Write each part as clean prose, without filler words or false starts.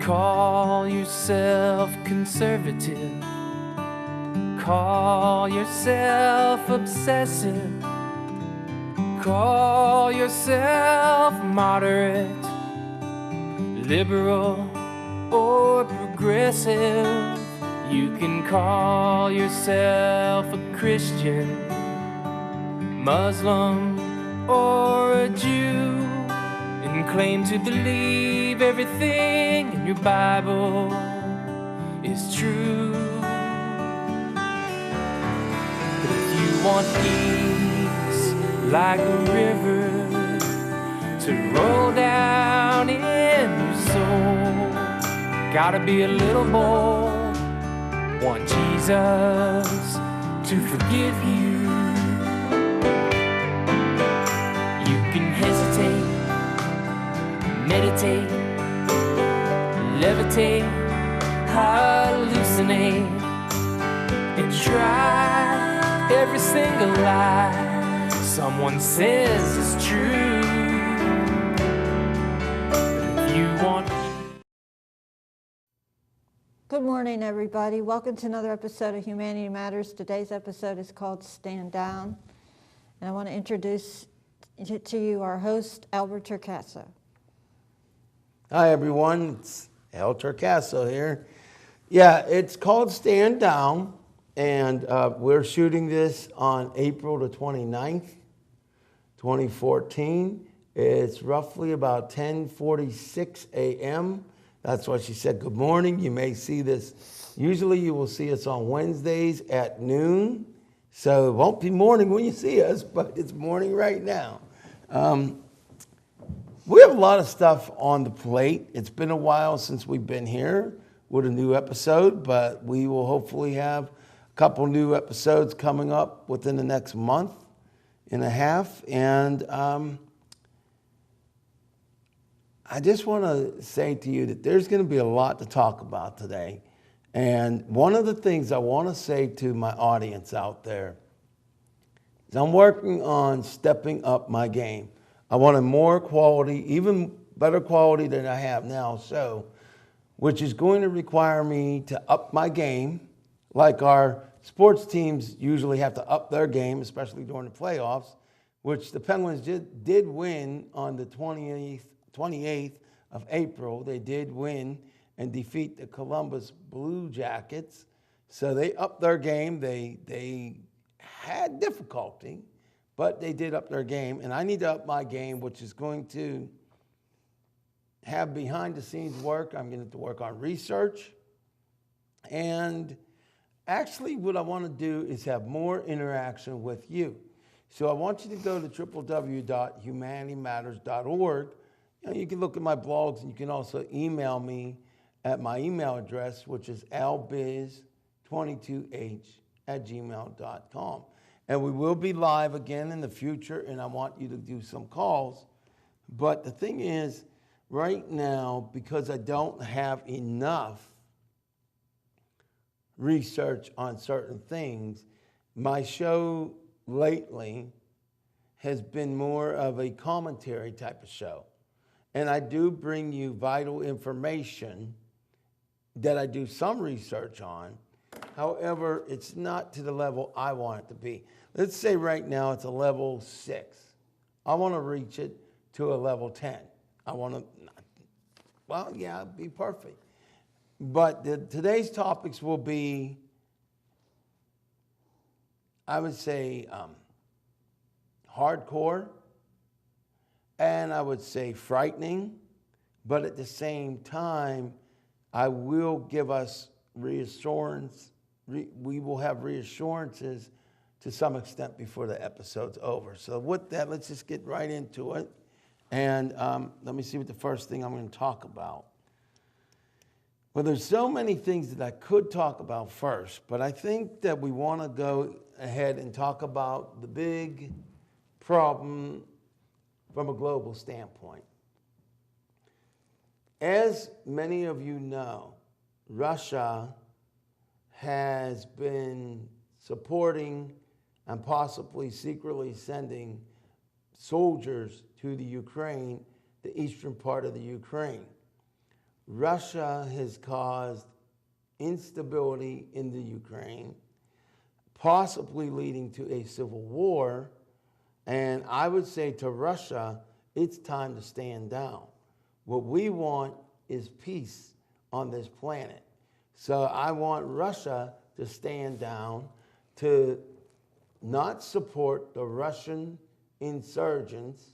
Call yourself conservative, call yourself obsessive, call yourself moderate, liberal or progressive. You can call yourself a Christian, Muslim or a Jew, and claim to believe everything in your Bible is true. But if you want peace like a river to roll down in your soul, gotta be a little bold, want Jesus to forgive you. You can hesitate, meditate, levitate, hallucinate, and try every single lie someone says is true. But if you want... Good morning, everybody. Welcome to another episode of Humanity Matters. Today's episode is called Stand Down, and I want to introduce to you our host, Albert Torcaso. Hi, everyone. It's El Torcaso here. Yeah, it's called Stand Down, and we're shooting this on April the 29th, 2014. It's roughly about 10:46 a.m. That's why she said good morning. You may see this. Usually you will see us on Wednesdays at noon. So it won't be morning when you see us, but it's morning right now. We have a lot of stuff on the plate. It's been a while since we've been here with a new episode, but we will hopefully have a couple new episodes coming up within the next month and a half. And I just want to say to you that there's going to be a lot to talk about today. And one of the things I want to say to my audience out there is I'm working on stepping up my game. I want a more quality, even better quality than I have now, so, which is going to require me to up my game, like our sports teams usually have to up their game, especially during the playoffs, which the Penguins did win on the 28th of April. They did win and defeat the Columbus Blue Jackets. So they upped their game. They had difficulty, but they did up their game. And I need to up my game, which is going to have behind the scenes work. I'm going to work on research. And actually what I want to do is have more interaction with you. So I want you to go to www.humanitymatters.org. You can look at my blogs, and you can also email me at my email address, which is albiz22h@gmail.com. And we will be live again in the future, and I want you to do some calls. But the thing is, right now, because I don't have enough research on certain things, my show lately has been more of a commentary type of show. And I do bring you vital information that I do some research on. However, it's not to the level I want it to be. Let's say right now it's a level 6. I want to reach it to a level 10. I want to, well, yeah, it'd be perfect. But today's topics will be, I would say, hardcore, and I would say frightening, but at the same time, I will give us reassurance. We will have reassurances to some extent before the episode's over. So with that, let's just get right into it. And let me see what the first thing I'm going to talk about. Well, there's so many things that I could talk about first, but I think that we want to go ahead and talk about the big problem from a global standpoint. As many of you know, Russia has been supporting and possibly secretly sending soldiers to the Ukraine, the eastern part of the Ukraine. Russia has caused instability in the Ukraine, possibly leading to a civil war. And I would say to Russia, it's time to stand down. What we want is peace on this planet. So I want Russia to stand down, to not support the Russian insurgents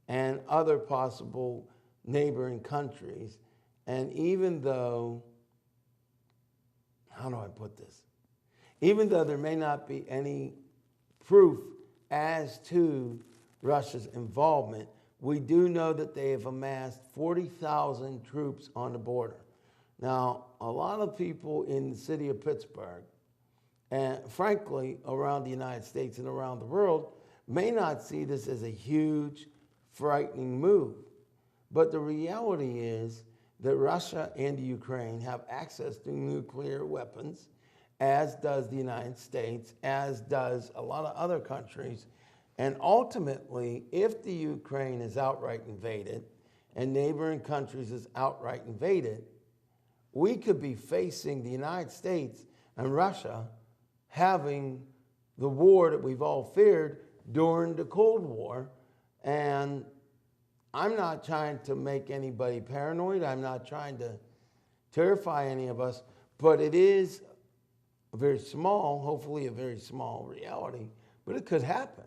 and other possible neighboring countries. And even though, how do I put this? Even though there may not be any proof as to Russia's involvement, we do know that they have amassed 40,000 troops on the border. Now, a lot of people in the city of Pittsburgh, and frankly, around the United States and around the world, may not see this as a huge, frightening move. But the reality is that Russia and the Ukraine have access to nuclear weapons, as does the United States, as does a lot of other countries. And ultimately, if the Ukraine is outright invaded and neighboring countries is outright invaded, we could be facing the United States and Russia having the war that we've all feared during the Cold War. And I'm not trying to make anybody paranoid. I'm not trying to terrify any of us, but it is a very small, hopefully a very small reality, but it could happen.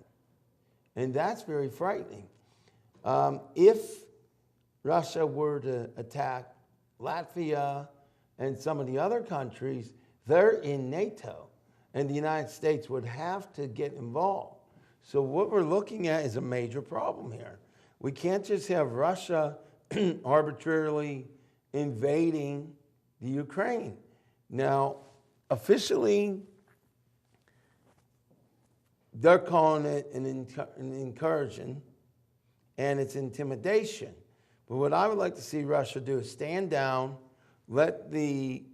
And that's very frightening. If Russia were to attack Latvia and some of the other countries, they're in NATO, and the United States would have to get involved. So what we're looking at is a major problem here. We can't just have Russia arbitrarily invading the Ukraine. Now, officially, they're calling it an incursion, and it's intimidation. But what I would like to see Russia do is stand down, let the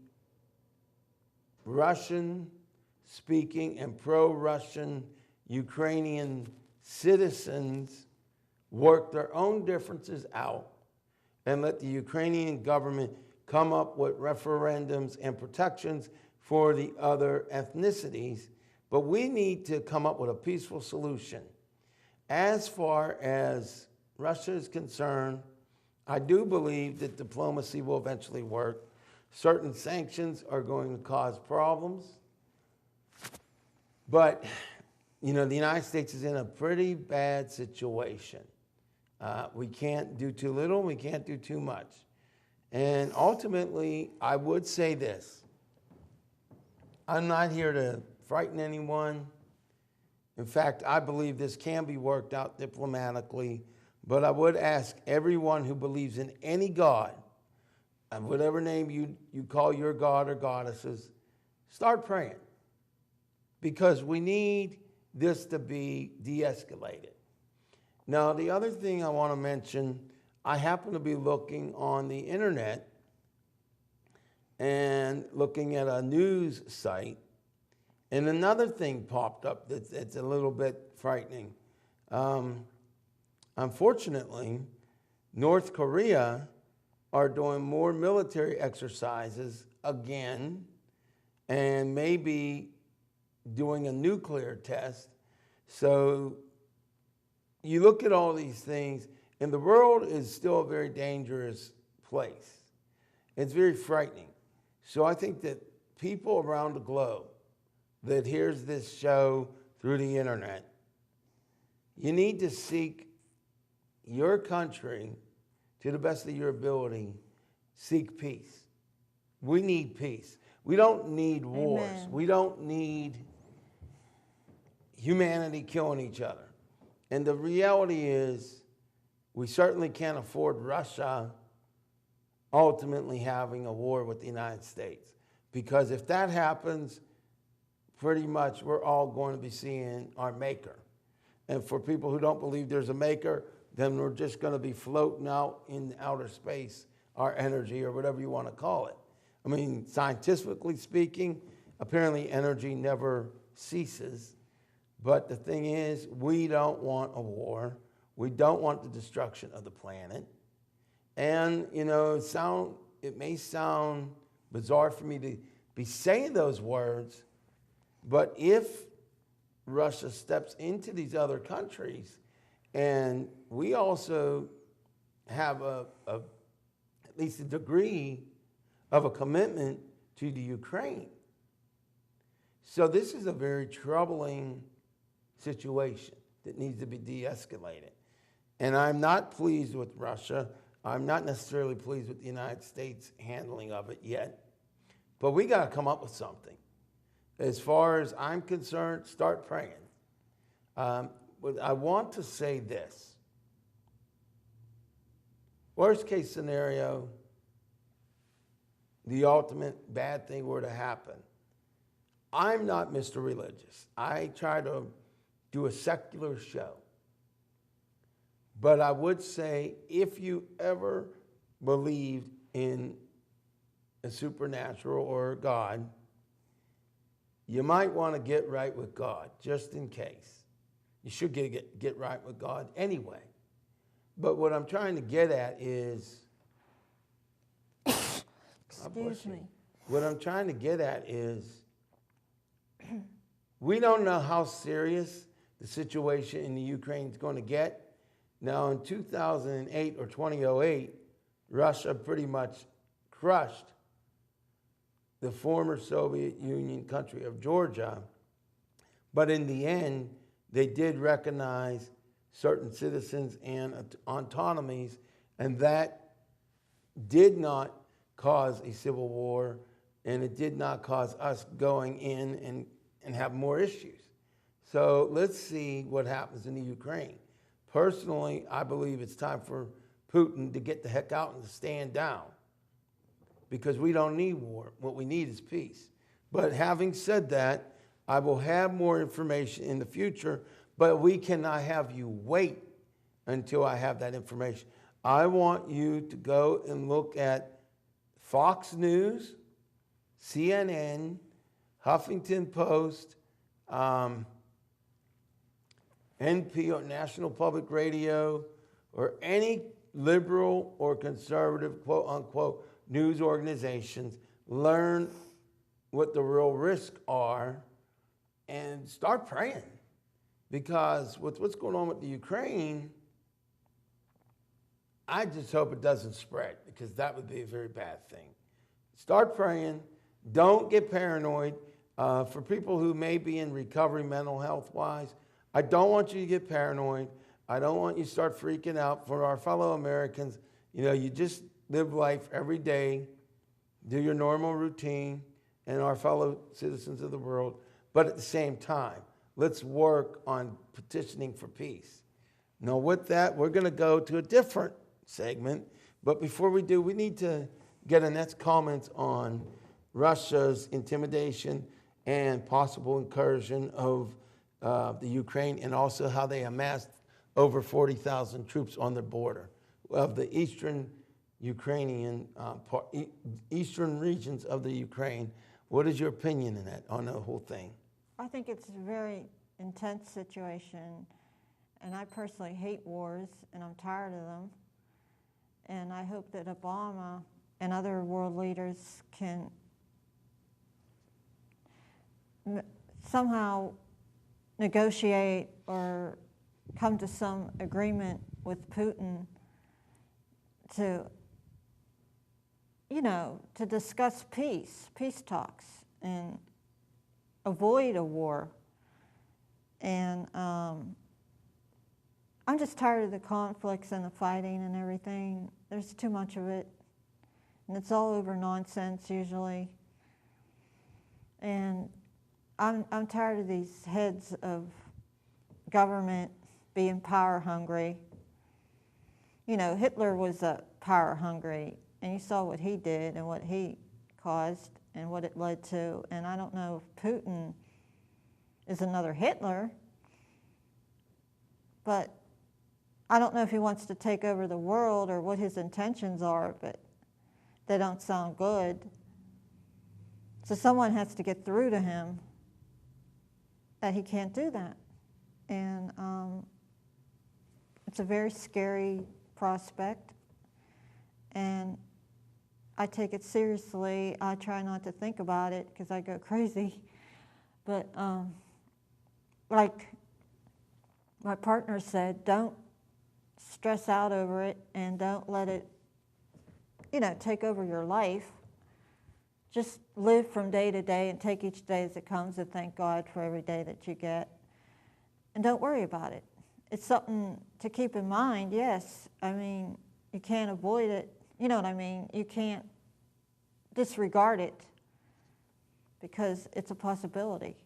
Russian-speaking and pro-Russian Ukrainian citizens work their own differences out, and let the Ukrainian government come up with referendums and protections for the other ethnicities. But we need to come up with a peaceful solution. As far as Russia is concerned, I do believe that diplomacy will eventually work. Certain sanctions are going to cause problems. But, you know, the United States is in a pretty bad situation. We can't do too little, we can't do too much. And ultimately, I would say this. I'm not here to frighten anyone. In fact, I believe this can be worked out diplomatically, but I would ask everyone who believes in any God, and whatever name you call your god or goddesses, start praying. Because we need this to be de-escalated. Now, the other thing I want to mention, I happen to be looking on the internet and looking at a news site, and another thing popped up that's a little bit frightening. Unfortunately, North Korea are doing more military exercises again, and maybe doing a nuclear test. So you look at all these things, and the world is still a very dangerous place. It's very frightening. So I think that people around the globe that hears this show through the internet, you need to seek your country to the best of your ability, seek peace. We need peace. We don't need wars. Amen. We don't need humanity killing each other. And the reality is, we certainly can't afford Russia ultimately having a war with the United States. Because if that happens, pretty much we're all going to be seeing our maker. And for people who don't believe there's a maker, then we're just going to be floating out in outer space, our energy, or whatever you want to call it. I mean, scientifically speaking, apparently energy never ceases. But the thing is, we don't want a war. We don't want the destruction of the planet. And, you know, sound it may sound bizarre for me to be saying those words, but if Russia steps into these other countries, and we also have at least a degree of a commitment to the Ukraine. So this is a very troubling situation that needs to be de-escalated. And I'm not pleased with Russia. I'm not necessarily pleased with the United States handling of it yet. But we got to come up with something. As far as I'm concerned, start praying. But I want to say this. Worst case scenario, the ultimate bad thing were to happen. I'm not Mr. Religious. I try to do a secular show. But I would say if you ever believed in a supernatural or a God, you might want to get right with God, just in case. You should get right with God anyway. But what I'm trying to get at is... Excuse me. What I'm trying to get at is we don't know how serious the situation in the Ukraine is going to get. Now, in 2008 or 2008, Russia pretty much crushed the former Soviet Union country of Georgia. But in the end, they did recognize certain citizens and autonomies, and that did not cause a civil war, and it did not cause us going in and have more issues. So let's see what happens in the Ukraine. Personally, I believe it's time for Putin to get the heck out and to stand down, because we don't need war. What we need is peace. But having said that, I will have more information in the future, but we cannot have you wait until I have that information. I want you to go and look at Fox News, CNN, Huffington Post, NP or National Public Radio, or any liberal or conservative, quote unquote, news organizations. Learn what the real risks are and start praying. Because with what's going on with the Ukraine, I just hope it doesn't spread, because that would be a very bad thing. Start praying. Don't get paranoid. For people who may be in recovery mental health-wise, I don't want you to get paranoid. I don't want you to start freaking out. For our fellow Americans, you just live life every day, do your normal routine, and our fellow citizens of the world. But at the same time, let's work on petitioning for peace. Now, with that, we're going to go to a different segment. But before we do, we need to get Annette's comments on Russia's intimidation and possible incursion of the Ukraine, and also how they amassed over 40,000 troops on their border of the eastern Ukrainian, eastern regions of the Ukraine. What is your opinion in that, on the whole thing? I think it's a very intense situation, and I personally hate wars, and I'm tired of them. And I hope that Obama and other world leaders can somehow negotiate or come to some agreement with Putin to discuss peace talks, and avoid a war. And I'm just tired of the conflicts and the fighting and everything. There's too much of it, and it's all over nonsense usually. And I'm tired of these heads of government being power hungry. Hitler was power hungry, and you saw what he did and what he caused and what it led to. And I don't know if Putin is another Hitler, but I don't know if he wants to take over the world or what his intentions are, but they don't sound good. So someone has to get through to him that he can't do that. And it's a very scary prospect. And I take it seriously. I try not to think about it because I go crazy. But like my partner said, don't stress out over it and don't let it, take over your life. Just live from day to day and take each day as it comes and thank God for every day that you get. And don't worry about it. It's something to keep in mind, yes. I mean, you can't avoid it. You know what I mean? You can't disregard it because it's a possibility.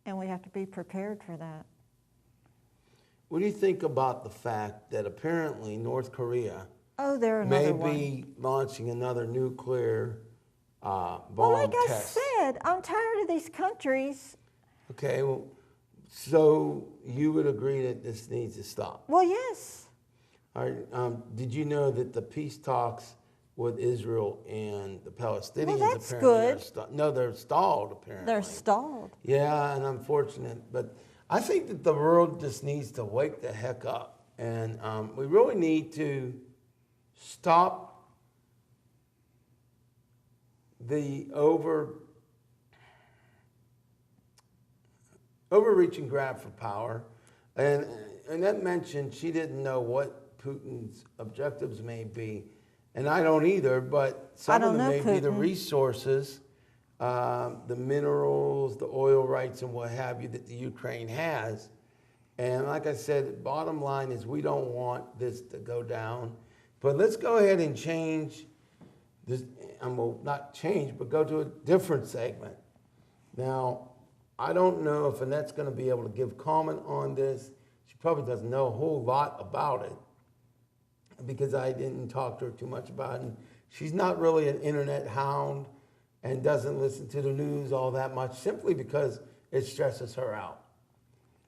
And we have to be prepared for that. What do you think about the fact that apparently North Korea They're may another one. be launching another nuclear bomb Well, like test? I said, I'm tired of these countries. Okay, well, so you would agree that this needs to stop? Well, yes. All right, did you know that the peace talks with Israel and the Palestinians that's apparently good. no, they're stalled apparently. They're stalled. Yeah, and unfortunate, but I think that the world just needs to wake the heck up, and we really need to stop the overreaching grab for power. And Annette mentioned she didn't know what Putin's objectives may be, and I don't either, but some of them may be the resources, the minerals, the oil rights, and what have you that the Ukraine has. And like I said, bottom line is we don't want this to go down. But let's go ahead and change this, well, not change, but go to a different segment. Now, I don't know if Annette's going to be able to give comment on this. She probably doesn't know a whole lot about it because I didn't talk to her too much about it. And she's not really an internet hound and doesn't listen to the news all that much simply because it stresses her out.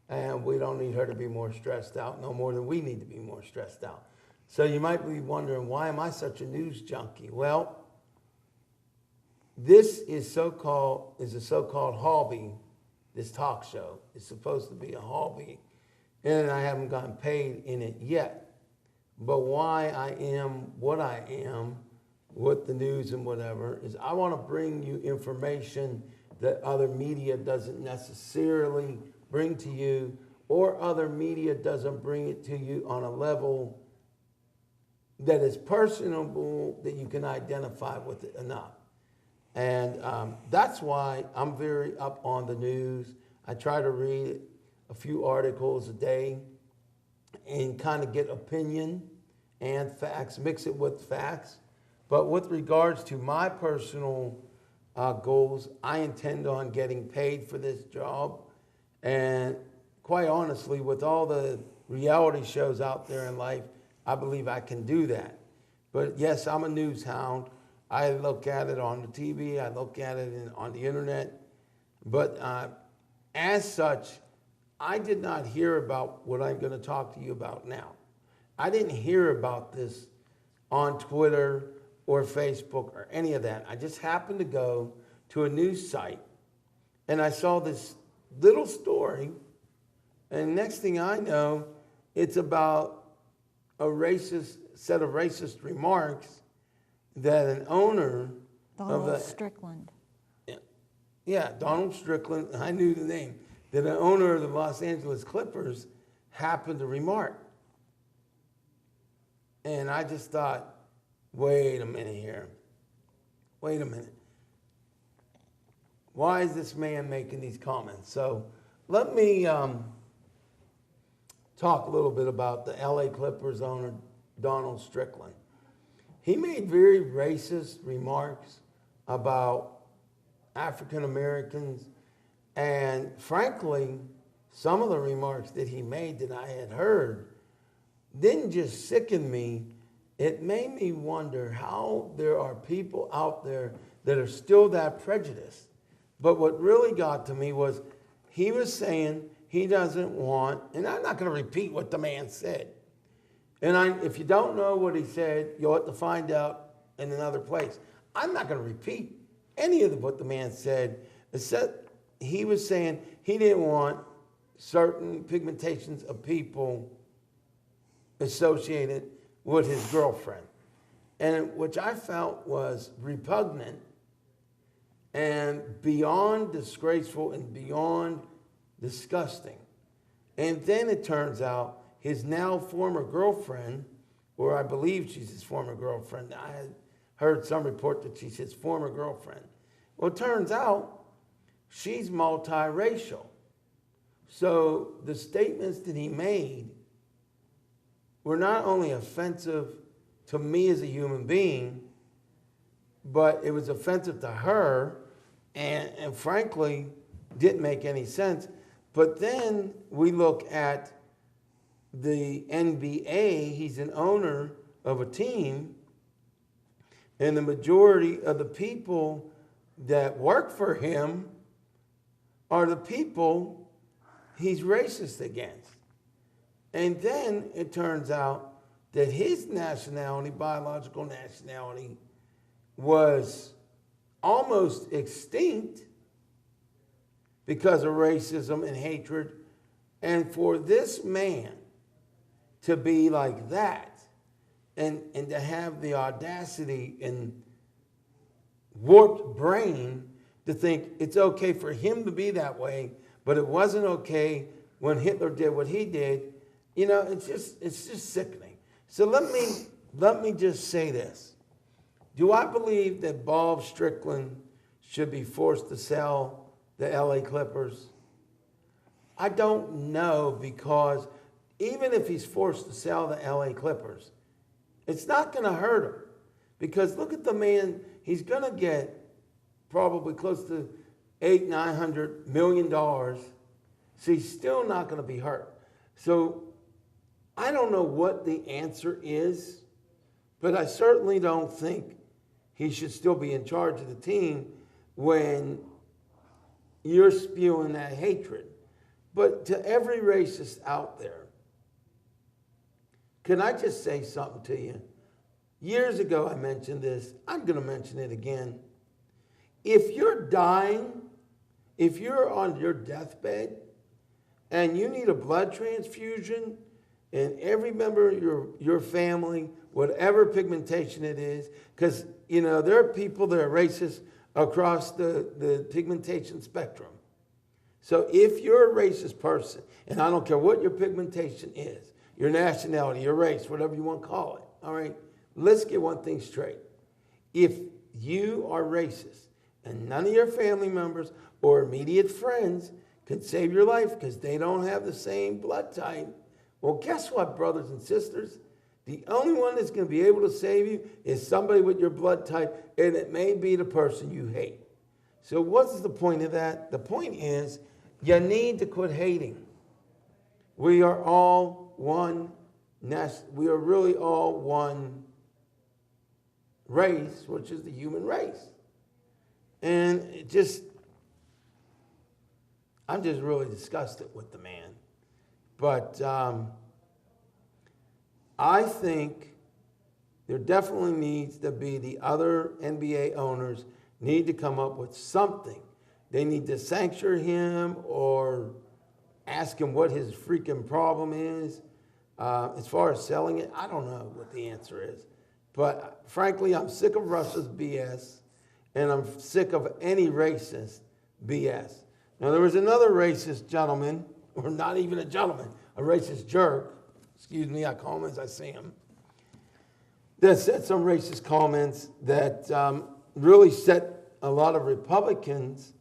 And we don't need her to be more stressed out, no more than we need to be more stressed out. So you might be wondering, why am I such a news junkie? Well, this is a so-called hobby. This talk show is supposed to be a hobby, and I haven't gotten paid in it yet. But why I am what I am with the news and whatever is I want to bring you information that other media doesn't necessarily bring to you, or other media doesn't bring it to you on a level that is personable, that you can identify with it enough. And that's why I'm very up on the news. I try to read a few articles a day and kind of get opinion and facts, mix it with facts. But with regards to my personal goals, I intend on getting paid for this job. And quite honestly, with all the reality shows out there in life, I believe I can do that. But yes, I'm a news hound. I look at it on the TV, I look at it on the internet. But as such, I did not hear about what I'm going to talk to you about now. I didn't hear about this on Twitter or Facebook or any of that. I just happened to go to a news site and I saw this little story, and next thing I know, it's about a set of racist remarks that an owner Donald Strickland. Yeah, Donald Strickland, I knew the name, that an owner of the Los Angeles Clippers happened to remark. And I just thought, wait a minute here. Wait a minute. Why is this man making these comments? So let me talk a little bit about the LA Clippers owner, Donald Strickland. He made very racist remarks about African Americans, and frankly, some of the remarks that he made that I had heard didn't just sicken me, it made me wonder how there are people out there that are still that prejudiced. But what really got to me was he was saying he doesn't want, and I'm not going to repeat what the man said. And if you don't know what he said, you'll have to find out in another place. I'm not going to repeat any of what the man said, except he was saying he didn't want certain pigmentations of people associated with his girlfriend. and which I felt was repugnant and beyond disgraceful and beyond disgusting. And then it turns out his now former girlfriend, or I believe she's his former girlfriend. I had heard some report that she's his former girlfriend. Well, it turns out she's multiracial. So the statements that he made were not only offensive to me as a human being, but it was offensive to her, and frankly, didn't make any sense. But then we look at the NBA, he's an owner of a team, and the majority of the people that work for him are the people he's racist against. And then it turns out that his nationality, biological nationality, was almost extinct because of racism and hatred. And for this man to be like that and to have the audacity and warped brain to think it's okay for him to be that way, but it wasn't okay when Hitler did what he did, you know, it's just sickening. So let me just say this. Do I believe that Bob Strickland should be forced to sell the LA Clippers? I don't know, because even if he's forced to sell the LA Clippers, it's not going to hurt him. Because look at the man, he's going to get probably close to $800-900 million. So he's still not going to be hurt. So I don't know what the answer is, but I certainly don't think he should still be in charge of the team when you're spewing that hatred. But to every racist out there, can I just say something to you? Years ago I mentioned this. I'm going to mention it again. If you're dying, if you're on your deathbed and you need a blood transfusion, and every member of your family, whatever pigmentation it is, because, you know, there are people that are racist across the pigmentation spectrum. So if you're a racist person, and I don't care what your pigmentation is, your nationality, your race, whatever you want to call it, all right, let's get one thing straight. If you are racist and none of your family members or immediate friends can save your life because they don't have the same blood type, well, guess what, brothers and sisters? The only one that's going to be able to save you is somebody with your blood type, and it may be the person you hate. So what's the point of that? The point is, you need to quit hating. We are all one. We are really all one race, which is the human race. And I'm just really disgusted with the man. But I think there definitely needs to be the other NBA owners need to come up with something. They need to censure him or ask him what his freaking problem is. As far as selling it, I don't know what the answer is. But frankly, I'm sick of Russia's BS, and I'm sick of any racist BS. Now, there was another racist gentleman, or not even a gentleman, a racist jerk, excuse me, I call him as I see him, that said some racist comments that really set a lot of Republicans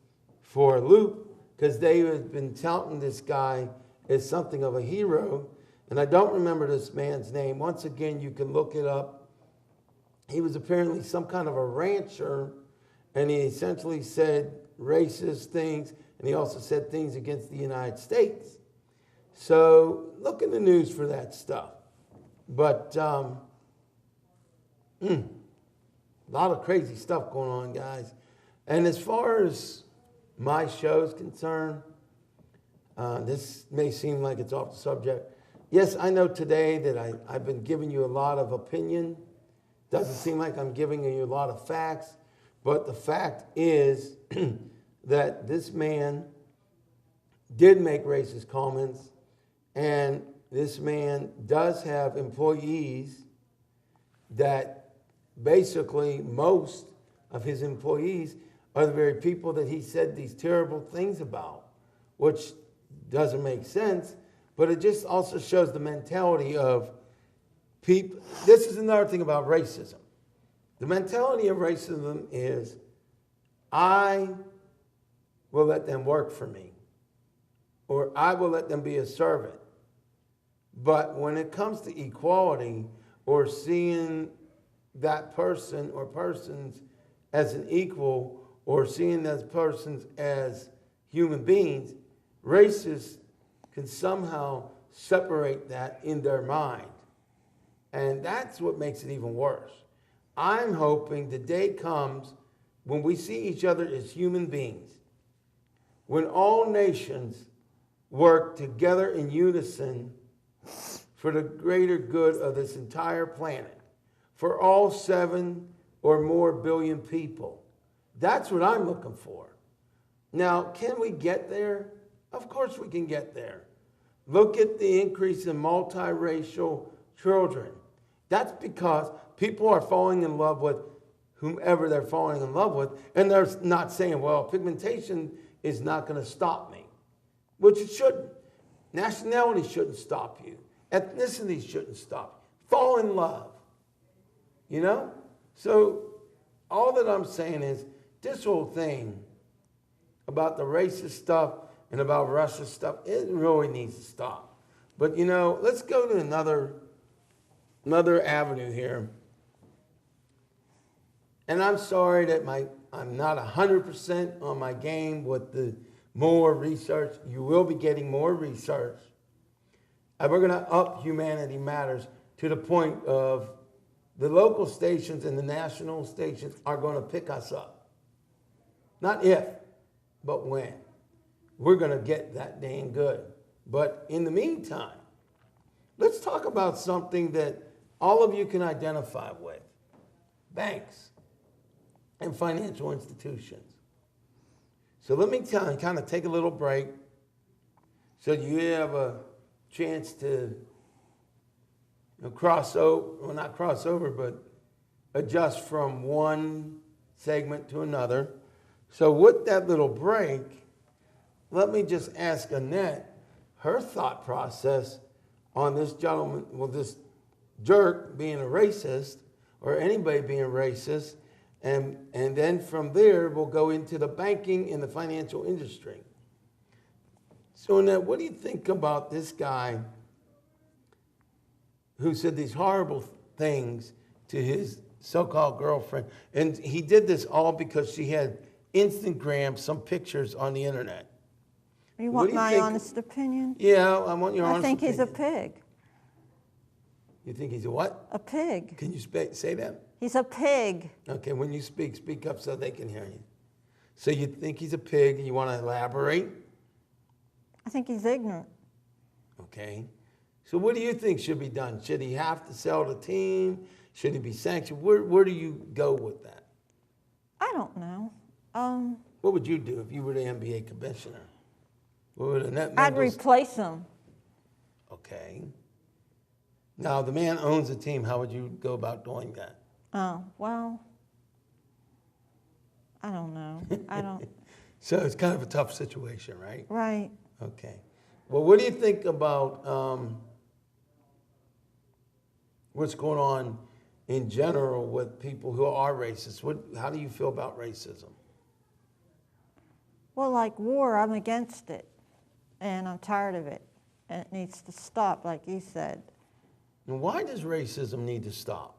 for a loop, because they had been touting this guy as something of a hero. And I don't remember this man's name. Once again, you can look it up. He was apparently some kind of a rancher, and he essentially said racist things, and he also said things against the United States. So look in the news for that stuff. But a lot of crazy stuff going on, guys. And as far as my show is concerned, this may seem like it's off the subject. Yes, I know today that I've been giving you a lot of opinion. Doesn't seem like I'm giving you a lot of facts. But the fact is that this man did make racist comments, and this man does have employees that basically most of his employees are the very people that he said these terrible things about, which doesn't make sense, but it just also shows the mentality of people. This is another thing about racism. The mentality of racism is, I will let them work for me, or I will let them be a servant. But when it comes to equality or seeing that person or persons as an equal or seeing those persons as human beings, racists can somehow separate that in their mind. And that's what makes it even worse. I'm hoping the day comes when we see each other as human beings, when all nations work together in unison for the greater good of this entire planet, for all 7 or more billion people. That's what I'm looking for. Now, can we get there? Of course we can get there. Look at the increase in multiracial children. That's because people are falling in love with whomever they're falling in love with, and they're not saying, well, pigmentation is not going to stop me, which it shouldn't. Nationality shouldn't stop you. Ethnicity shouldn't stop you. Fall in love, you know? So all that I'm saying is this whole thing about the racist stuff and about Russia stuff, it really needs to stop. But, you know, let's go to another avenue here. And I'm sorry that I'm not 100% on my game with the more research. You will be getting more research. And we're going to up Humanity Matters to the point of the local stations and the national stations are going to pick us up. Not if, but when. We're going to get that dang good. But in the meantime, let's talk about something that all of you can identify with. Banks and financial institutions. So let me kind of take a little break so you have a chance to cross over, well, not cross over, but adjust from one segment to another. So with that little break, let me just ask Annette her thought process on this gentleman, well, this jerk being a racist, or anybody being racist, and then from there we'll go into the banking and the financial industry. So Annette, what do you think about this guy who said these horrible things to his so-called girlfriend? And he did this all because she had Instagrammed some pictures on the internet. You want my honest opinion? Yeah, I want your honest opinion. I think he's a pig. You think he's a what? A pig. Can you say that? He's a pig. Okay, when you speak up so they can hear you. So you think he's a pig, and you want to elaborate? I think he's ignorant. Okay. So what do you think should be done? Should he have to sell the team? Should he be sanctioned? Where do you go with that? I don't know. What would you do if you were the NBA commissioner? What would Annette Mendel? I'd replace him. Okay. Now, the man owns a team. How would you go about doing that? Oh, well, I don't know. I don't. So it's kind of a tough situation, right? Right. Okay. Well, what do you think about what's going on in general with people who are racist? How do you feel about racism? Well, like war, I'm against it. And I'm tired of it. And it needs to stop, like you said. And why does racism need to stop?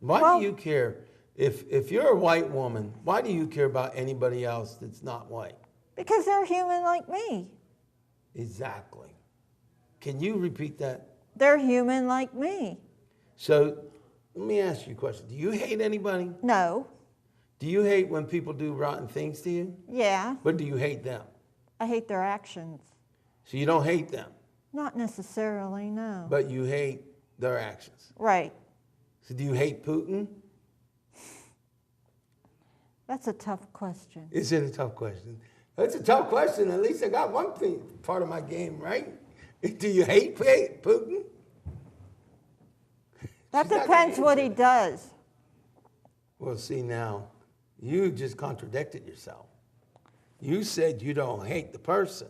Why do you care? If you're a white woman, why do you care about anybody else that's not white? Because they're human like me. Exactly. Can you repeat that? They're human like me. So let me ask you a question. Do you hate anybody? No. Do you hate when people do rotten things to you? Yeah. But do you hate them? I hate their actions. So you don't hate them? Not necessarily, no. But you hate their actions? Right. So do you hate Putin? That's a tough question. Is it a tough question? It's a tough question. At least I got one thing, part of my game, right? Do you hate Putin? That She's not depends gonna what he answer. does. Well, see now, you just contradicted yourself. You said you don't hate the person.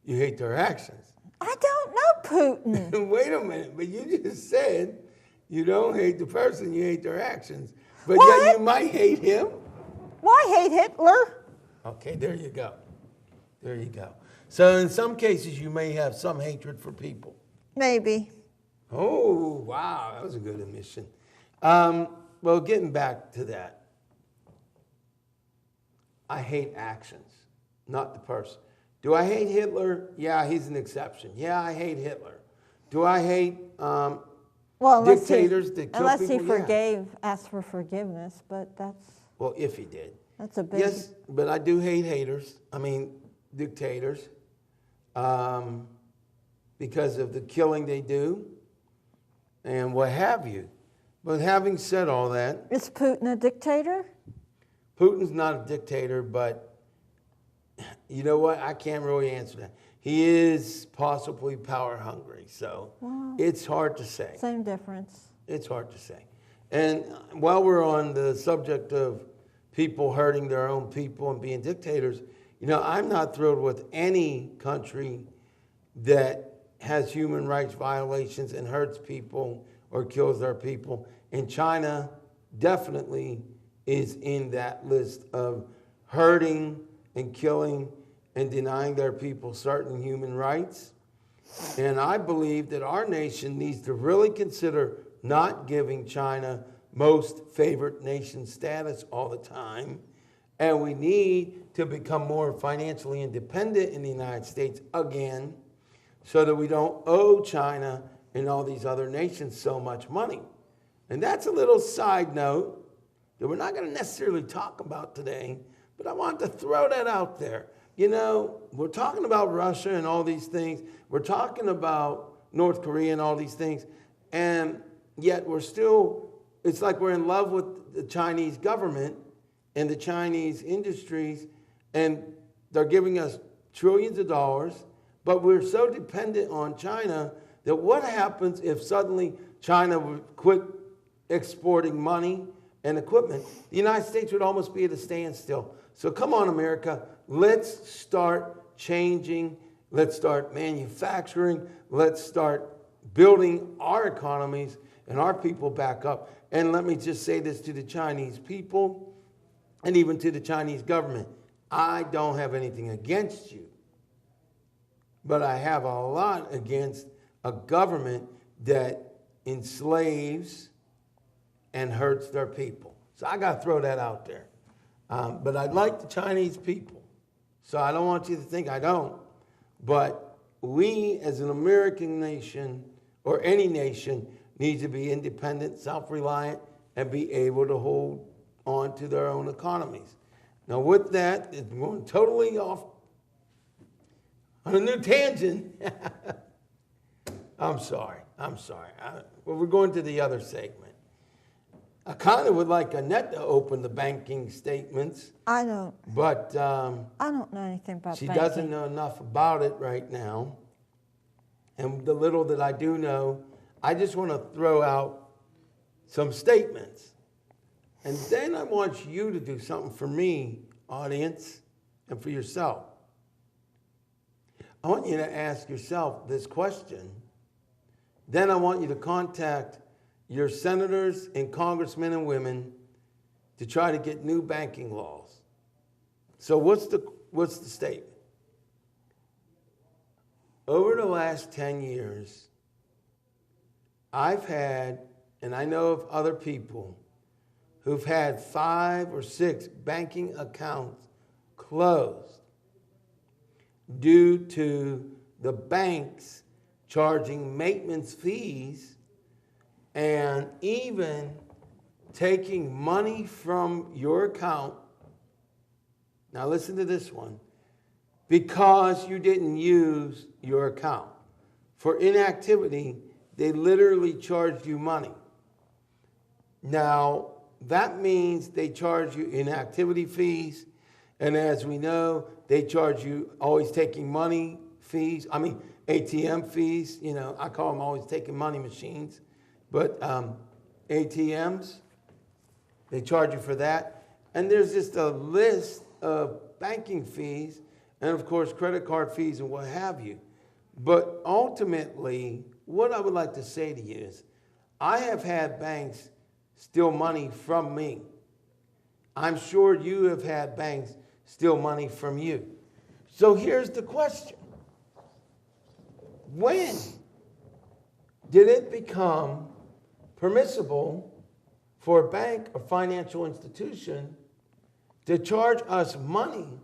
You hate their actions. I don't know Putin. Wait a minute, but you just said you don't hate the person, you hate their actions. But What? yet you might hate him. Why hate Hitler? Okay, there you go. There you go. So in some cases, you may have some hatred for people. Maybe. Oh, wow, that was a good admission. Well, getting back to that, I hate actions, not the person. Do I hate Hitler? Yeah, he's an exception. Yeah, I hate Hitler. Do I hate Well, unless dictators that kill unless people? he Yeah. asked for forgiveness, but Well, if he did. that's a big. Yes, but I do hate dictators, because of the killing they do and what have you. But having said all that, Is Putin a dictator? Putin's not a dictator, but you know what? I can't really answer that. He is possibly power hungry, so it's hard to say. Same difference. It's hard to say. And while we're on the subject of people hurting their own people and being dictators, I'm not thrilled with any country that has human rights violations and hurts people or kills their people. And China definitely is in that list of hurting and killing and denying their people certain human rights. And I believe that our nation needs to really consider not giving China most favored nation status all the time. And we need to become more financially independent in the United States again, so that we don't owe China and all these other nations so much money. And that's a little side note that we're not going to necessarily talk about today, but I want to throw that out there. We're talking about Russia and all these things. We're talking about North Korea and all these things. And yet it's like we're in love with the Chinese government and the Chinese industries, and they're giving us trillions of dollars, but we're so dependent on China that what happens if suddenly China would quit exporting money and equipment? The United States would almost be at a standstill. So come on, America, let's start changing. Let's start manufacturing. Let's start building our economies and our people back up. And let me just say this to the Chinese people and even to the Chinese government. I don't have anything against you, but I have a lot against a government that enslaves and hurts their people. So I got to throw that out there. But I like the Chinese people, so I don't want you to think I don't. But we as an American nation, or any nation, need to be independent, self-reliant, and be able to hold on to their own economies. Now with that, it's going totally off on a new tangent. I'm sorry. Well, we're going to the other segment. I kind of would like Annette to open the banking statements. I don't. But I don't know anything about she banking. doesn't know enough about it right now. And the little that I do know, I just want to throw out some statements. And then I want you to do something for me, audience, and for yourself. I want you to ask yourself this question. Then I want you to contact your senators and congressmen and women to try to get new banking laws. So what's the statement? Over the last 10 years, I've had, and I know of other people who've had 5 or 6 banking accounts closed due to the banks charging maintenance fees and even taking money from your account. Now listen to this one. Because you didn't use your account. For inactivity, they literally charged you money. Now, that means they charge you inactivity fees, and as we know, they charge you always taking money ATM fees. I call them always taking money machines. But ATMs, they charge you for that. And there's just a list of banking fees and, of course, credit card fees and what have you. But ultimately, what I would like to say to you is, I have had banks steal money from me. I'm sure you have had banks steal money from you. So here's the question. When did it become permissible for a bank or financial institution to charge us money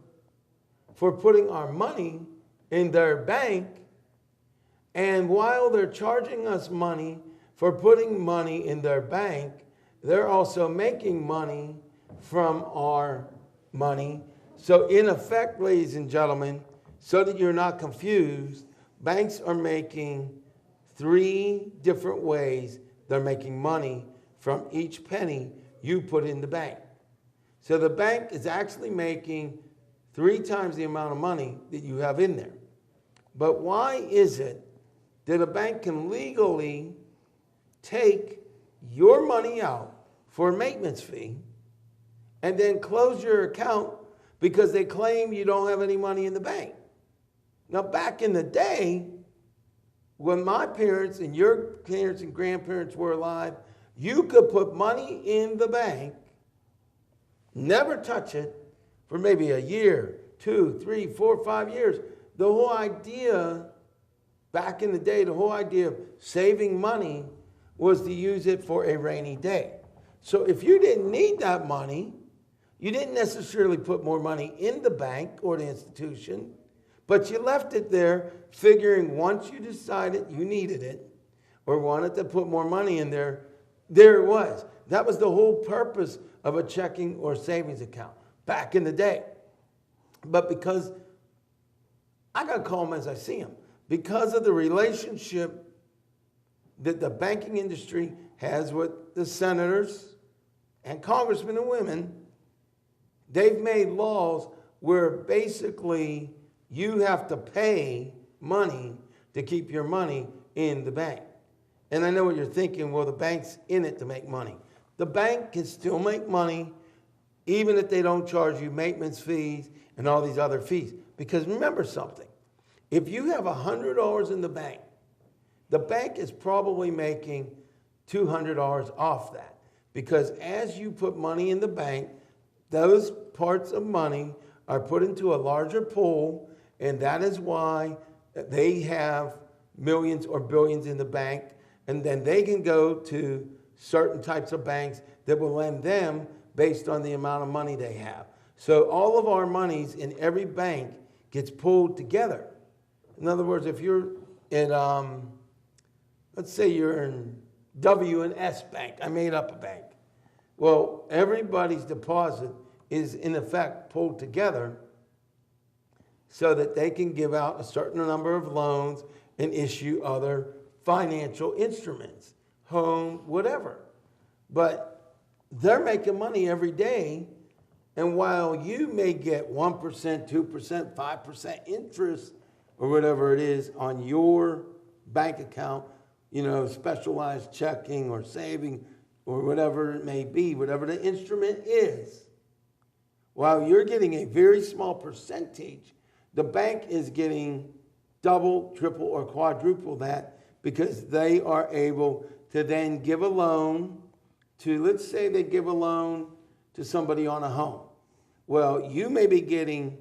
for putting our money in their bank? And while they're charging us money for putting money in their bank, they're also making money from our money. So in effect, ladies and gentlemen, so that you're not confused, banks are making 3 different ways they're making money from each penny you put in the bank. So the bank is actually making 3 times the amount of money that you have in there. But why is it that a bank can legally take your money out for a maintenance fee and then close your account because they claim you don't have any money in the bank? Now, back in the day, when my parents and your parents and grandparents were alive, you could put money in the bank, never touch it for maybe a year, 2, 3, 4, 5 years. The whole idea, back in the day, the whole idea of saving money was to use it for a rainy day. So if you didn't need that money, you didn't necessarily put more money in the bank or the institution, but you left it there figuring once you decided you needed it or wanted to put more money in there, there it was. That was the whole purpose of a checking or savings account back in the day. But because, I got to call them as I see them, because of the relationship that the banking industry has with the senators and congressmen and women, they've made laws where basically you have to pay money to keep your money in the bank. And I know what you're thinking, well, the bank's in it to make money. The bank can still make money even if they don't charge you maintenance fees and all these other fees. Because remember something, if you have $100 in the bank is probably making $200 off that. Because as you put money in the bank, those parts of money are put into a larger pool, and that is why they have millions or billions in the bank, and then they can go to certain types of banks that will lend them based on the amount of money they have. So all of our monies in every bank gets pulled together. In other words, if you're in, let's say you're in W&S Bank. I made up a bank. Well, everybody's deposit is in effect pulled together so that they can give out a certain number of loans and issue other financial instruments, home, whatever. But they're making money every day, and while you may get 1%, 2%, 5% interest or whatever it is on your bank account, specialized checking or saving or whatever it may be, whatever the instrument is, while you're getting a very small percentage, the bank is getting double, triple, or quadruple that because they are able to then give a loan to, let's say they give a loan to somebody on a home. Well, you may be getting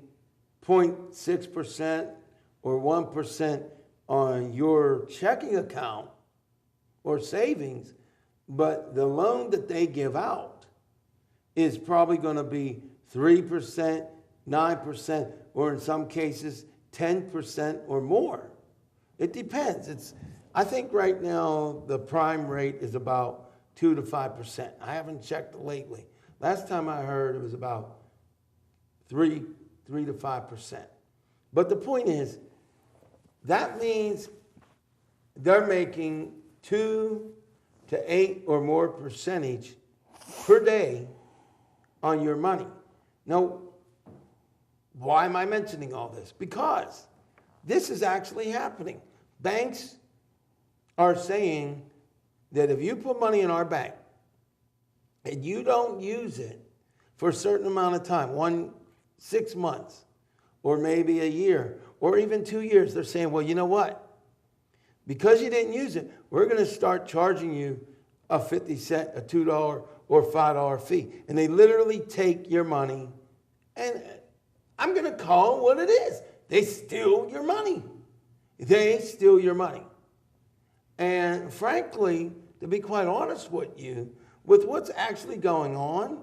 0.6% or 1% on your checking account or savings, but the loan that they give out is probably going to be 3%, 9%, or in some cases 10% or more. It depends. I think right now the prime rate is about 2 to 5%. I haven't checked lately. Last time I heard it was about 3 to 5%. But the point is, that means they're making 2 to 8 or more percentage per day on your money. Now, why am I mentioning all this? Because this is actually happening. Banks are saying that if you put money in our bank, and you don't use it for a certain amount of time, 6 months, or maybe a year, or even 2 years, they're saying, well, you know what? Because you didn't use it, we're going to start charging you a 50 cent, a $2 or $5 fee. And they literally take your money, and I'm going to call it what it is. They steal your money. They steal your money. And frankly, to be quite honest with you, with what's actually going on,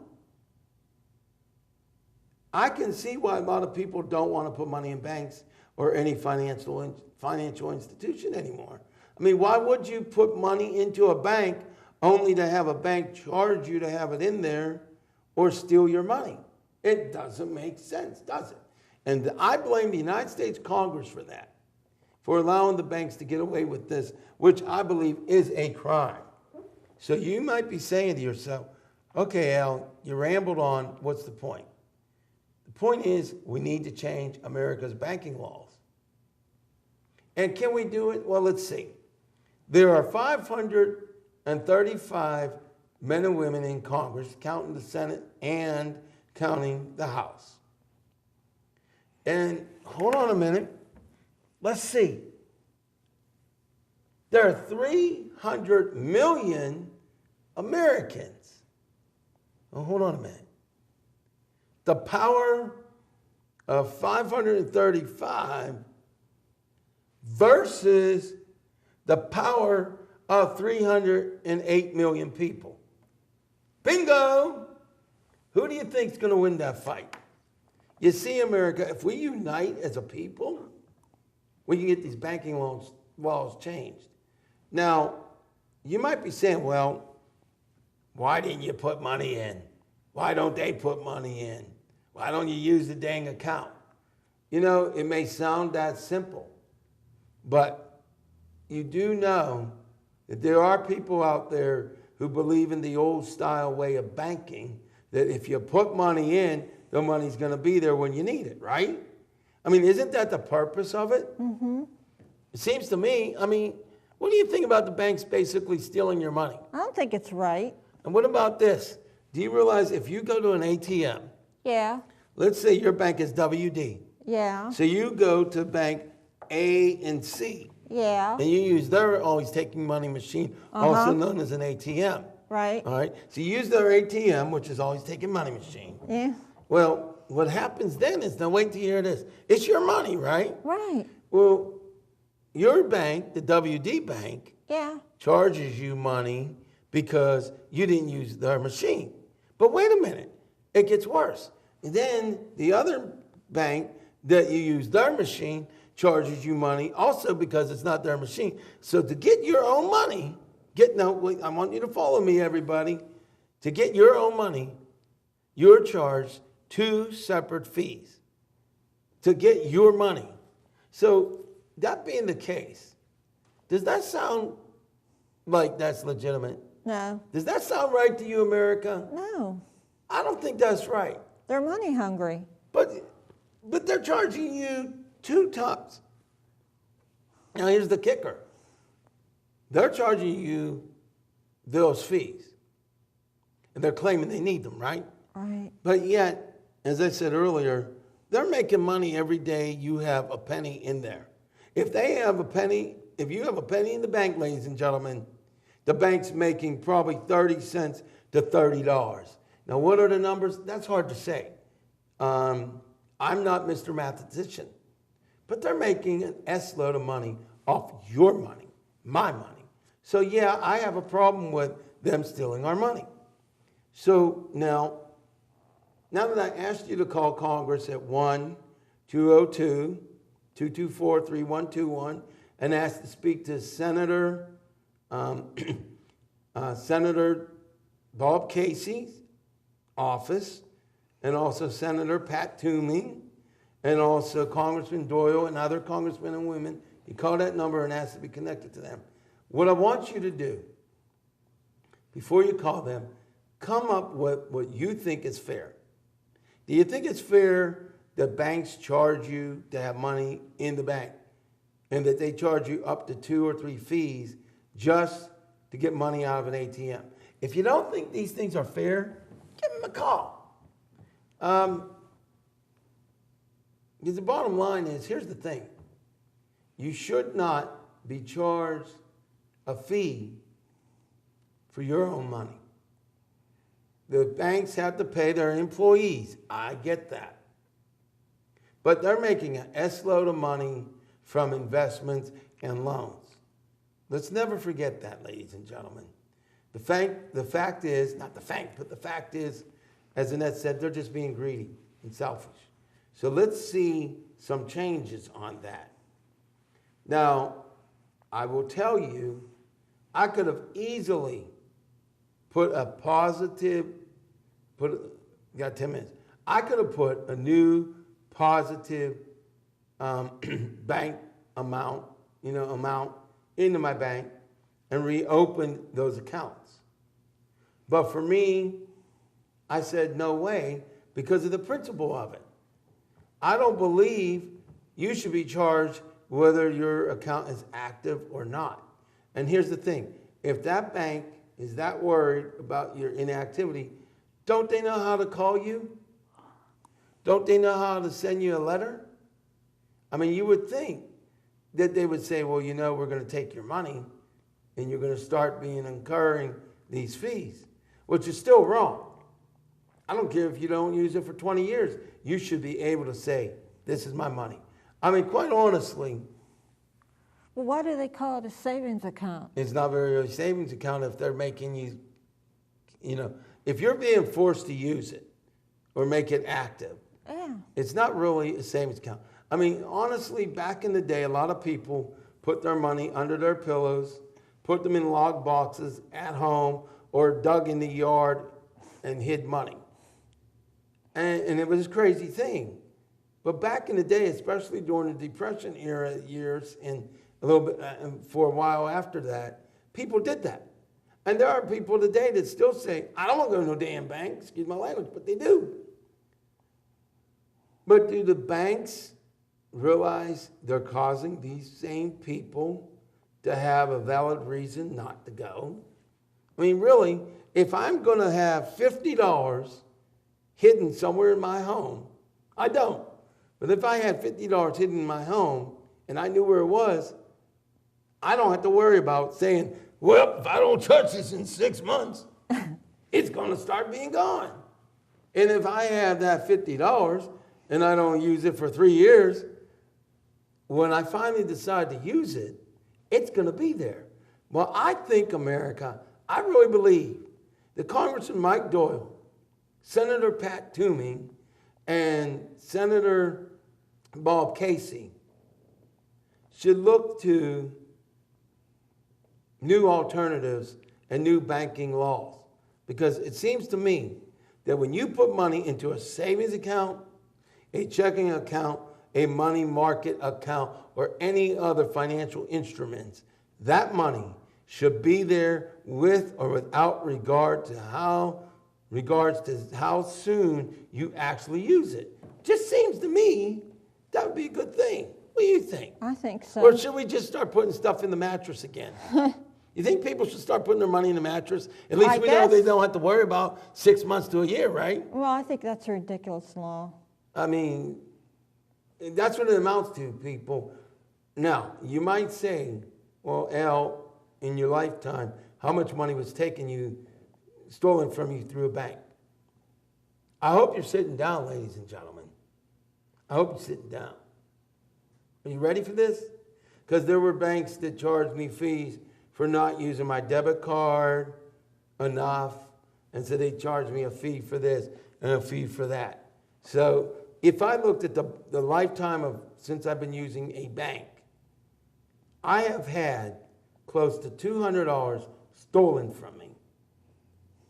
I can see why a lot of people don't want to put money in banks or any financial institution anymore. I mean, why would you put money into a bank only to have a bank charge you to have it in there or steal your money? It doesn't make sense, does it? And I blame the United States Congress for that, for allowing the banks to get away with this, which I believe is a crime. So you might be saying to yourself, okay, Al, you rambled on, what's the point? The point is we need to change America's banking laws. And can we do it? Well, let's see. There are 535 men and women in Congress, counting the Senate and counting the House. And hold on a minute. Let's see. There are 300 million Americans. Oh, hold on a minute. The power of 535 versus the power of 308 million people. Bingo! Who do you think is going to win that fight? You see, America, if we unite as a people, we can get these banking laws changed. Now, you might be saying, well, why didn't you put money in? Why don't they put money in? Why don't you use the dang account? You know, it may sound that simple, but you do know that there are people out there who believe in the old style way of banking, that if you put money in, the money's going to be there when you need it, right? I mean, isn't that the purpose of it? Mm-hmm. It seems to me, I mean, what do you think about the banks basically stealing your money? I don't think it's right. And what about this? Do you realize if you go to an ATM, Yeah. let's say your bank is WD. Yeah. So you go to bank A and C. Yeah. And you use their always taking money machine, also known as an ATM. Right. All right. So you use their ATM, which is always taking money machine. Yeah. Well, what happens then is, now wait till you hear this. It's your money, right? Right. Well, your bank, the WD bank, Yeah. charges you money because you didn't use their machine. But wait a minute, it gets worse. And then the other bank that you use their machine charges you money also because it's not their machine. So to get your own money, I want you to follow me, everybody. To get your own money, you're charged 2 separate fees to get your money. So that being the case, does that sound like that's legitimate? No. Does that sound right to you, America? No. I don't think that's right. They're money hungry. But they're charging you 2 times. Now here's the kicker. They're charging you those fees. And they're claiming they need them, right? Right. But yet, as I said earlier, they're making money every day you have a penny in there. If you have a penny in the bank, ladies and gentlemen, the bank's making probably 30 cents to $30. Now, what are the numbers? That's hard to say. I'm not Mr. Mathematician, but they're making an S-load of money off your money, my money. So yeah, I have a problem with them stealing our money. So now that I asked you to call Congress at 1-202-224-3121 and ask to speak to Senator Bob Casey's office, and also Senator Pat Toomey, and also Congressman Doyle and other congressmen and women, you call that number and ask to be connected to them. What I want you to do, before you call them, come up with what you think is fair. Do you think it's fair that banks charge you to have money in the bank and that they charge you up to 2 or 3 fees just to get money out of an ATM? If you don't think these things are fair, give them a call. Because the bottom line is, here's the thing. You should not be charged a fee for your own money. The banks have to pay their employees. I get that. But they're making an S-load of money from investments and loans. Let's never forget that, ladies and gentlemen. The fact is, as Annette said, they're just being greedy and selfish. So let's see some changes on that. Now, I will tell you, I could have easily put a positive, got 10 minutes. I could have put a new positive bank amount into my bank and reopened those accounts. But for me, I said no way because of the principle of it. I don't believe you should be charged whether your account is active or not. And here's the thing. If that bank is that worried about your inactivity, don't they know how to call you? Don't they know how to send you a letter? I mean, you would think that they would say, well, we're going to take your money and you're going to start incurring these fees, which is still wrong. I don't care if you don't use it for 20 years. You should be able to say, this is my money. I mean, quite honestly. Well, why do they call it a savings account? It's not really a savings account if they're making you, if you're being forced to use it or make it active. Yeah. It's not really a savings account. I mean, honestly, back in the day, a lot of people put their money under their pillows, put them in log boxes at home, or dug in the yard and hid money. And it was a crazy thing. But back in the day, especially during the Depression era years and a little bit for a while after that, people did that. And there are people today that still say, I don't want to go to no damn bank, excuse my language, but they do. But do the banks realize they're causing these same people to have a valid reason not to go? I mean, really, if I'm going to have $50 hidden somewhere in my home, I don't. But if I had $50 hidden in my home and I knew where it was, I don't have to worry about saying, well, if I don't touch this in 6 months, it's going to start being gone. And if I have that $50 and I don't use it for 3 years, when I finally decide to use it, it's going to be there. Well, I think, America, I really believe that Congressman Mike Doyle, Senator Pat Toomey, and Senator Bob Casey should look to new alternatives and new banking laws. Because it seems to me that when you put money into a savings account, a checking account, a money market account, or any other financial instruments, that money should be there with or without regard to how soon you actually use it. Just seems to me that would be a good thing. What do you think? I think so. Or should we just start putting stuff in the mattress again? You think people should start putting their money in the mattress? At least we know they don't have to worry about 6 months to a year, right? Well, I think that's a ridiculous law. I mean, that's what it amounts to, people. Now, you might say, well, Al, in your lifetime, how much money was stolen from you through a bank? I hope you're sitting down, ladies and gentlemen. I hope you're sitting down. Are you ready for this? Because there were banks that charged me fees for not using my debit card enough, and so they charged me a fee for this and a fee for that. So if I looked at the lifetime since I've been using a bank, I have had close to $200 stolen from me.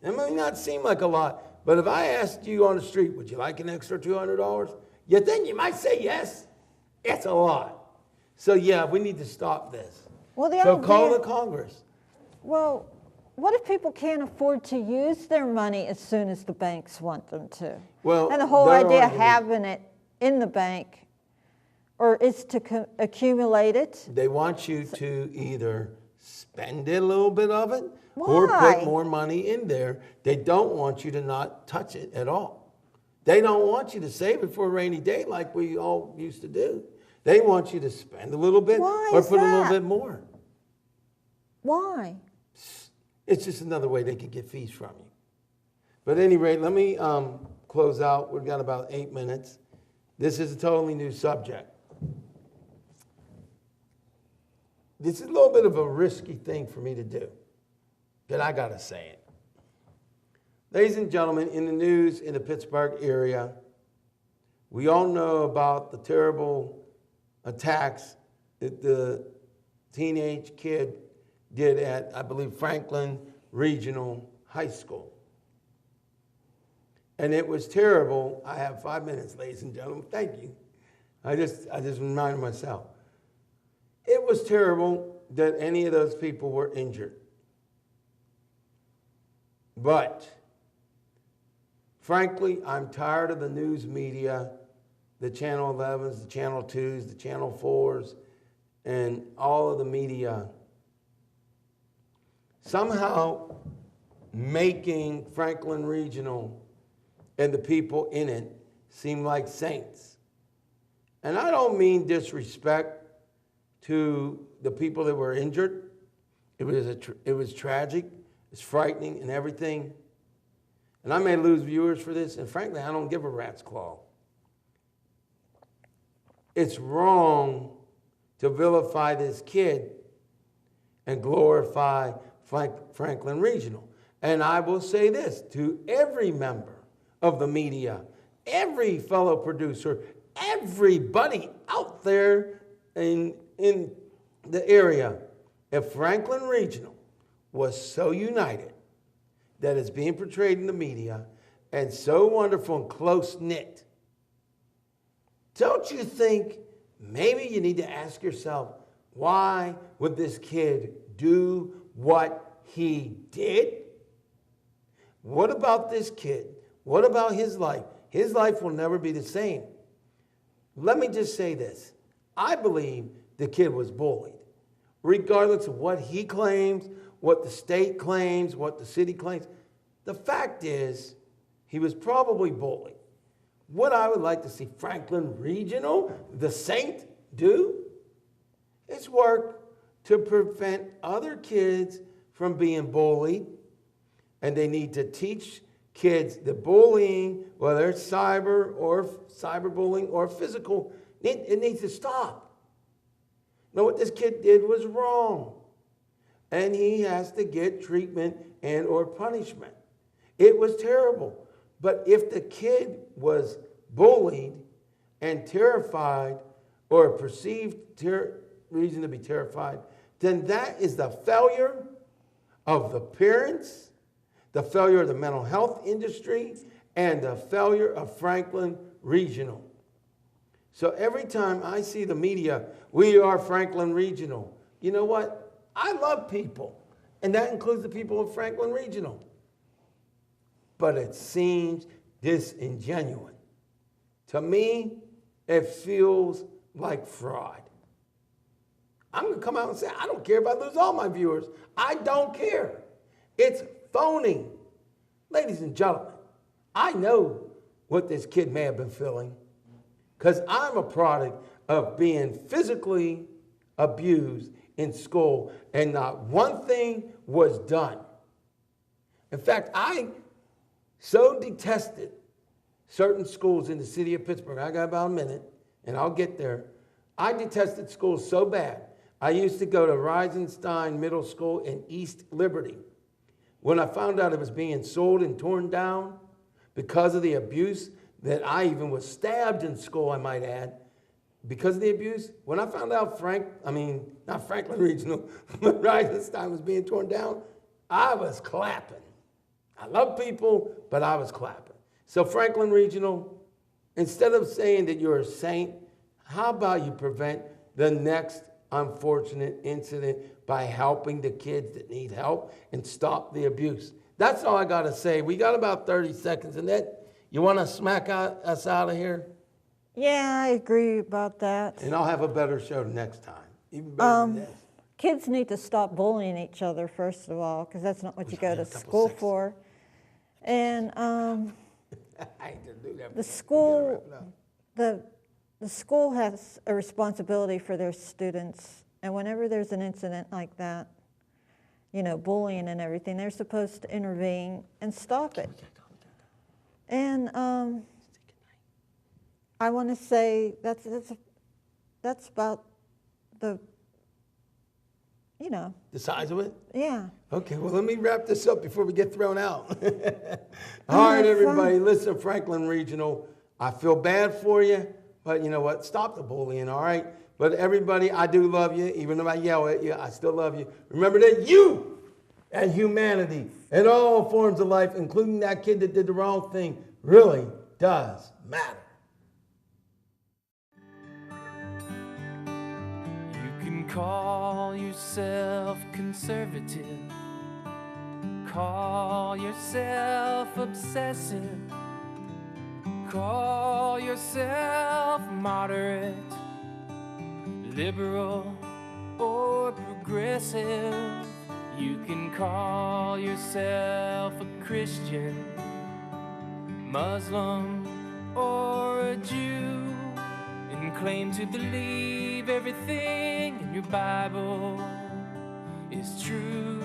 It may not seem like a lot, but if I asked you on the street, would you like an extra $200? Then you might say yes. It's a lot. So yeah, we need to stop this. Well, Call the Congress. Well, what if people can't afford to use their money as soon as the banks want them to? Well, and the whole idea of having it in the bank or is to accumulate it. They want you to either spend a little bit of it or Why? put more money in there. They don't want you to not touch it at all. They don't want you to save it for a rainy day like we all used to do. They want you to spend a little bit Why or is put a little that? bit more. Why? It's just another way they could get fees from you. But at any rate, let me close out. We've got about 8 minutes. This is a totally new subject. This is a little bit of a risky thing for me to do, but I got to say it. Ladies and gentlemen, in the news in the Pittsburgh area, we all know about the terrible attacks that the teenage kid did at, I believe, Franklin Regional High School. And it was terrible. I have 5 minutes, ladies and gentlemen. Thank you. I just reminded myself. It was terrible that any of those people were injured. But, frankly, I'm tired of the news media, the Channel 11s, the Channel 2s, the Channel 4s, and all of the media somehow making Franklin Regional and the people in it seem like saints. And I don't mean disrespect to the people that were injured. It was tragic, it's frightening and everything. And I may lose viewers for this, and frankly, I don't give a rat's claw. It's wrong to vilify this kid and glorify Franklin Regional. And I will say this to every member of the media, every fellow producer, everybody out there in the area, if Franklin Regional was so united that it's being portrayed in the media and so wonderful and close-knit, don't you think maybe you need to ask yourself, why would this kid do what he did? What about this kid? What about his life? His life will never be the same. Let me just say this. I believe the kid was bullied, regardless of what he claims, what the state claims, what the city claims. The fact is, he was probably bullied. What I would like to see Franklin Regional, the saint, do is work to prevent other kids from being bullied. And they need to teach kids that bullying, whether it's cyberbullying or physical, it needs to stop. Now, what this kid did was wrong. And he has to get treatment and or punishment. It was terrible. But if the kid was bullied and terrified or perceived reason to be terrified, then that is the failure of the parents, the failure of the mental health industry, and the failure of Franklin Regional. So every time I see the media, we are Franklin Regional. You know what? I love people, and that includes the people of Franklin Regional. But it seems disingenuous. To me, it feels like fraud. I'm going to come out and say, I don't care if I lose all my viewers. I don't care. It's phony. Ladies and gentlemen, I know what this kid may have been feeling because I'm a product of being physically abused in school, and not one thing was done. In fact, I so detested certain schools in the city of Pittsburgh. I got about a minute, and I'll get there. I detested schools so bad. I used to go to Reisenstein Middle School in East Liberty. When I found out it was being sold and torn down because of the abuse, that I even was stabbed in school, I might add, because of the abuse. When I found out not Franklin Regional, but Reisenstein was being torn down, I was clapping. I love people, but I was clapping. So Franklin Regional, instead of saying that you're a saint, how about you prevent the next unfortunate incident by helping the kids that need help and stop the abuse? That's all I got to say. We got about 30 seconds. Annette, you want to smack us out of here? Yeah, I agree about that. And I'll have a better show next time. Even better than this. kids need to stop bullying each other, first of all, because that's not what you go to got a couple school seconds. for. And I hate to do that. the school, the school has a responsibility for their students, and whenever there's an incident like that, you know, bullying and everything, they're supposed to intervene and stop it. And I want to say that's about the, you know, The size of it? yeah. Okay, well, let me wrap this up before we get thrown out. All right, everybody, listen, Franklin Regional, I feel bad for you, but you know what? Stop the bullying, all right? But everybody, I do love you. Even though I yell at you, I still love you. Remember that you and humanity and all forms of life, including that kid that did the wrong thing, really does matter. You can call yourself conservative, call yourself obsessive, call yourself moderate, liberal or progressive. You can call yourself a Christian, Muslim or a Jew, and claim to believe everything in your Bible is true.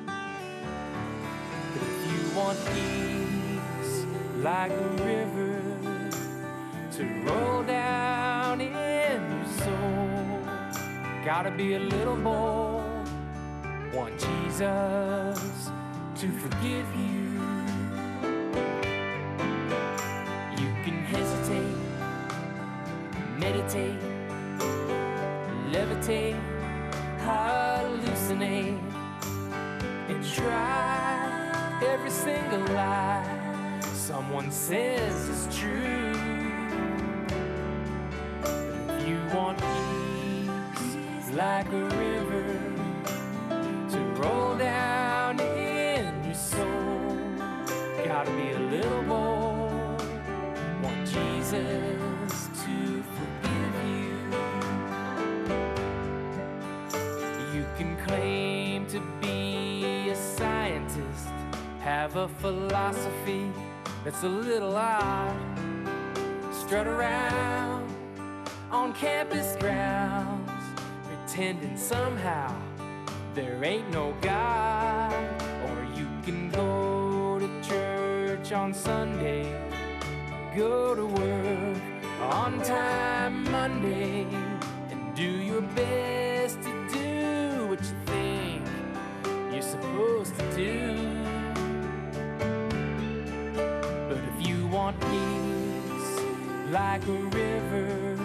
But if you want peace like a river to roll down in your soul, gotta be a little bold, want Jesus to forgive you. You can hesitate, meditate, levitate, hallucinate, and try every single lie someone says is true. If you want peace like a river to roll down in your soul, gotta be a little bold, want Jesus to forgive you. You can claim to be a scientist, have a philosophy that's a little odd, strut around on campus grounds, pretending somehow there ain't no God. Or you can go to church on Sunday, go to work on time Monday, and do your best to do what you think you're supposed to do. But if you want peace like a river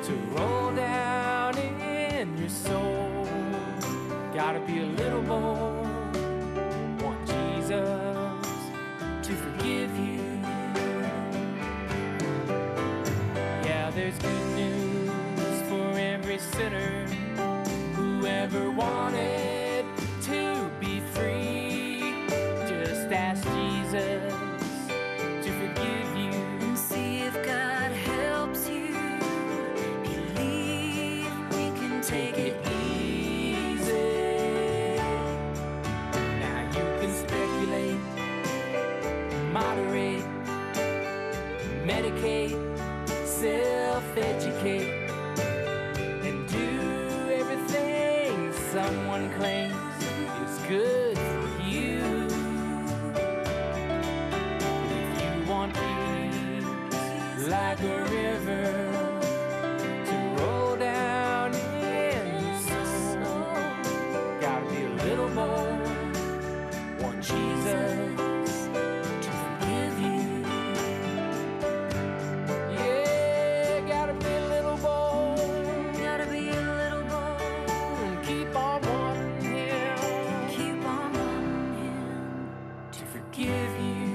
to roll down in your soul, gotta be a little bold, want Jesus to forgive you. Yeah, there's good news for every sinner who ever wanted to be free. Just ask Jesus to forgive you and see if God helps you. Believe we can take it easy. Now you can speculate, moderate, medicate, self-educate, and do everything someone claims is good for you. If you want peace like a river to roll down in your soul, gotta be a little more, want Jesus to forgive you. Yeah, gotta be a little bold, gotta be a little bold, and keep on wanting Him to forgive you.